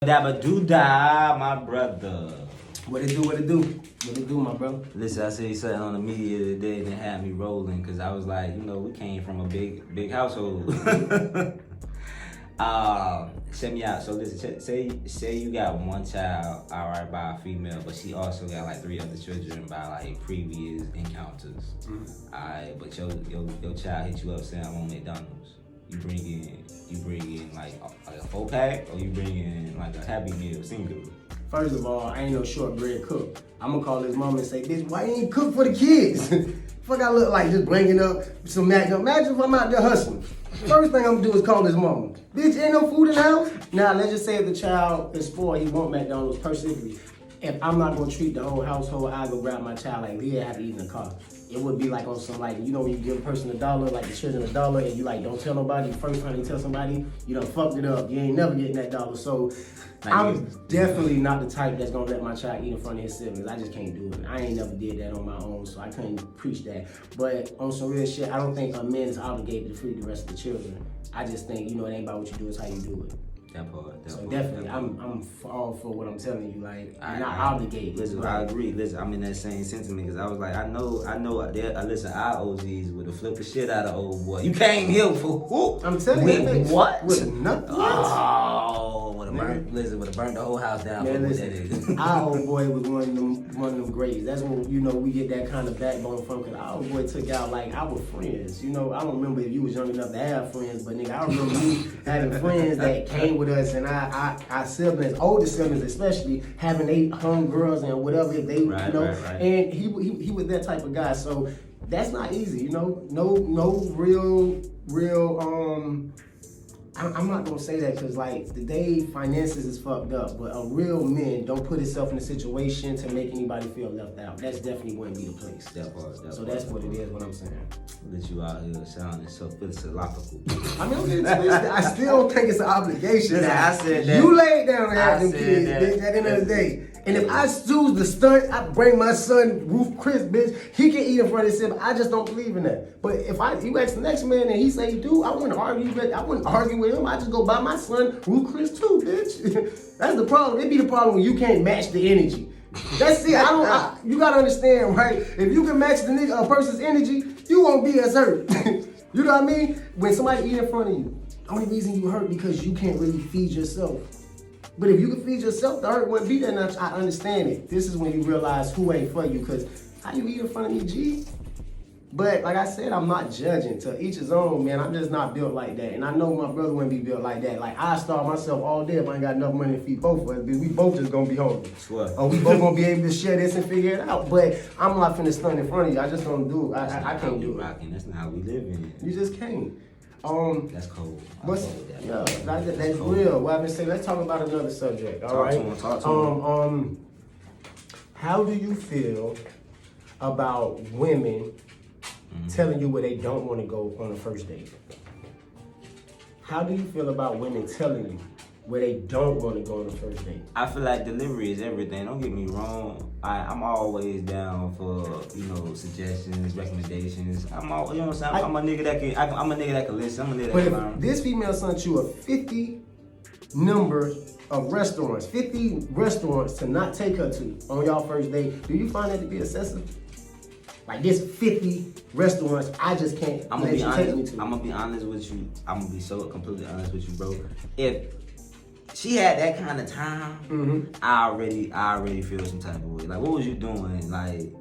Dabba do die, my brother. What it do, what it do? What it do, my brother? Listen, I said something on the media today that had me rolling because I was like, we came from a big household. Check me out. So listen, say you got one child, all right, by a female, but she also got like 3 other children by like previous encounters. Mm-hmm. All right, but your child hit you up saying I want McDonald's. You bring in like a 4-pack, or you bring in like a Happy Meal single? First of all, I ain't no shortbread cook. I'm gonna call his mom and say, bitch, why you ain't cook for the kids? Fuck, I look like just bringing up some McDonald's. Imagine if I'm out there hustling. First thing I'm gonna do is call his mom. Bitch, ain't no food in the house? Now, let's just say if the child is 4, he want McDonald's specifically. If I'm not gonna treat the whole household, I go grab my child like, Leah have to eat in the car. It would be like on some like, when you give a person $1, like the children $1, and you like, don't tell nobody. First time you tell somebody, you done fucked it up. You ain't never getting that $1. So I'm definitely not the type that's gonna let my child eat in front of his siblings. I just can't do it. I ain't never did that on my own, so I couldn't preach that. But on some real shit, I don't think a man is obligated to feed the rest of the children. I just think, it ain't about what you do, it's how you do it. That part. Definitely, I'm all for what I'm telling you. Like, I'm not obligated. Listen, I agree. Listen, I'm in that same sentiment because I was like, I know. Listen, our OGs would have flipped the shit out of old boy. You came here for who? I'm telling you, what? With nothing. Oh, would have burnt the whole house down. Man, listen, our old boy was one of them greats. That's when we get that kind of backbone from. Cause our old boy took out like our friends. I don't remember if you was young enough to have friends, but nigga, I remember you having friends that came with us, and our siblings, older siblings especially, having 8 homegirls and whatever they, right. And he was that type of guy. So that's not easy, No real. I'm not gonna say that because like today finances is fucked up, but a real man don't put himself in a situation to make anybody feel left out. That's definitely wouldn't be the place. That part. That's what it is. What I'm saying. That you out here sounding so philosophical. I mean, I still don't think it's an obligation. Listen, I said that. You laid down and had them kids, bitch. At the end of the day. And if I choose the stunt, I bring my son Ruth Chris, bitch. He can eat in front of his sibling. I just don't believe in that. But if you ask the next man and he say he do, I wouldn't argue with him. I just go buy my son Ruth Chris too, bitch. That's the problem. It'd be the problem when you can't match the energy. That's it. You gotta understand, right? If you can match a person's energy, you won't be as hurt. You know what I mean? When somebody eat in front of you, the only reason you hurt because you can't really feed yourself. But if you can feed yourself, the hurt wouldn't be there. Now, I understand it. This is when you realize who ain't for you, because how you eat in front of me, G? But like I said, I'm not judging. To each his own, man. I'm just not built like that. And I know my brother wouldn't be built like that. Like, I starve myself all day if I ain't got enough money to feed both of us. We both just gonna be hungry. Swear. Or we both gonna be able to share this and figure it out. But I'm not finna stunt in front of you. I just don't do it. I can't do it. Rocking. That's not how we live in. You just can't. That's cold. That's real. Well, I've been saying, let's talk about another subject. All right. Talk to him. How do you feel about women telling you where they don't want to go on a first date? How do you feel about women telling you where they don't want to go on a first date? I feel like delivery is everything. Don't get me wrong. I'm always down for suggestions, recommendations. I'm a nigga that can. I'm a nigga that can listen. I'm a nigga that can learn. If this female sent you a 50 number of restaurants, 50 restaurants to not take her to on y'all first date, do you find that to be excessive? Like, this 50 restaurants, I just can't let you take me to. I'm gonna be honest with you. I'm gonna be so completely honest with you, bro. If she had that kind of time, I already feel some type of way. Like, what was you doing? Like,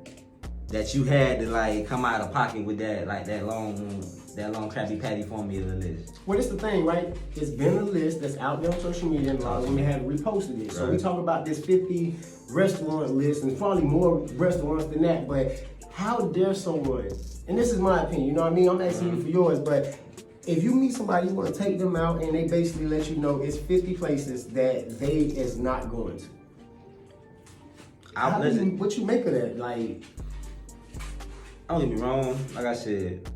that you had to like come out of pocket with that long Krabby Patty formula list. Well, it's the thing, right? It's been a list that's out there on social media, and a lot of women have reposted it. Right. So we talk about this 50 restaurant list, and probably more restaurants than that. But how dare someone? And this is my opinion. You know what I mean? I'm asking you for yours, but if you meet somebody, you want to take them out, and they basically let you know it's 50 places that they is not going to. What you make of that? Like, don't get me wrong. Like I said,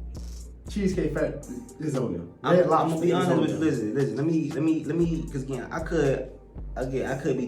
Cheesecake Factory is on there. I'm gonna be honest with you. Listen. Let me, because again, I could be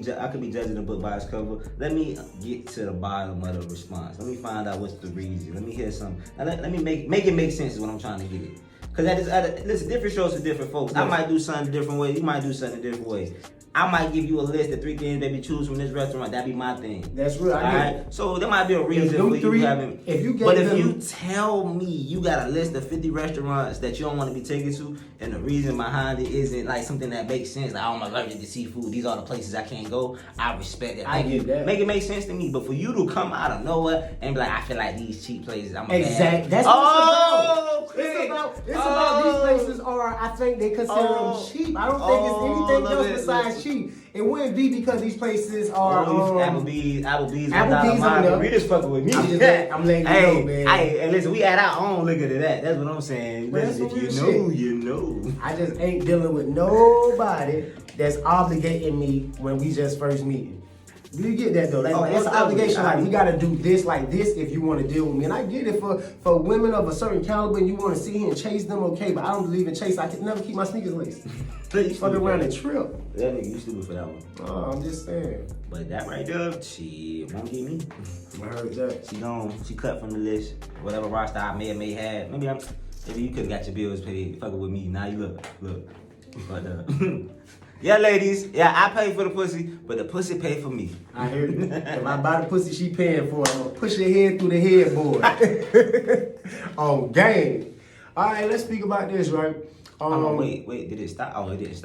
judging the book by its cover. Let me get to the bottom of the response. Let me find out what's the reason. Let me hear something. Let me make it make sense is what I'm trying to get at. Because listen, different shows for different folks. I might do something a different way. You might do something a different way. I might give you a list of 3 things, baby, choose from this restaurant. That'd be my thing. That's real. Alright? So there might be a reason for you having. If you tell me you got a list of 50 restaurants that you don't want to be taken to, and the reason behind it isn't like something that makes sense, like, oh, I'm allergic to seafood, these are the places I can't go, I respect it. I get that. Make it make sense to me. But for you to come out of nowhere and be like, I feel like these cheap places, I'm exactly. That's what it's about. It's about these places are, I think they consider them cheap. I don't think it's anything else besides cheap. It wouldn't be because these places are Applebee's we just fucking with me. I'm letting you know, man. Hey, listen, we add our own liquor to that. That's what I'm saying. Listen, if you know, you know. I just ain't dealing with nobody that's obligating me when we just first meeting. Do you get that though? Like, it's an obligation. Like, we gotta do this like this if you want to deal with me. And I get it for women of a certain caliber and you want to sit here and chase them, okay? But I don't believe in chase. I can never keep my sneakers laced. Fucking around the trip. That nigga, you stupid for that one. Oh, I'm just saying. But that right there, she won't get me. I heard that. She cut from the list. Whatever roster I may have. Maybe you could have got your bills paid. Fucking with me. Now you look. But yeah, ladies. Yeah, I pay for the pussy, but the pussy pay for me. I heard it. If I buy the pussy, she paying for it. I'm gonna push your head through the headboard. On game. All right, let's speak about this, right? Wait, did it stop? Oh, it didn't stop.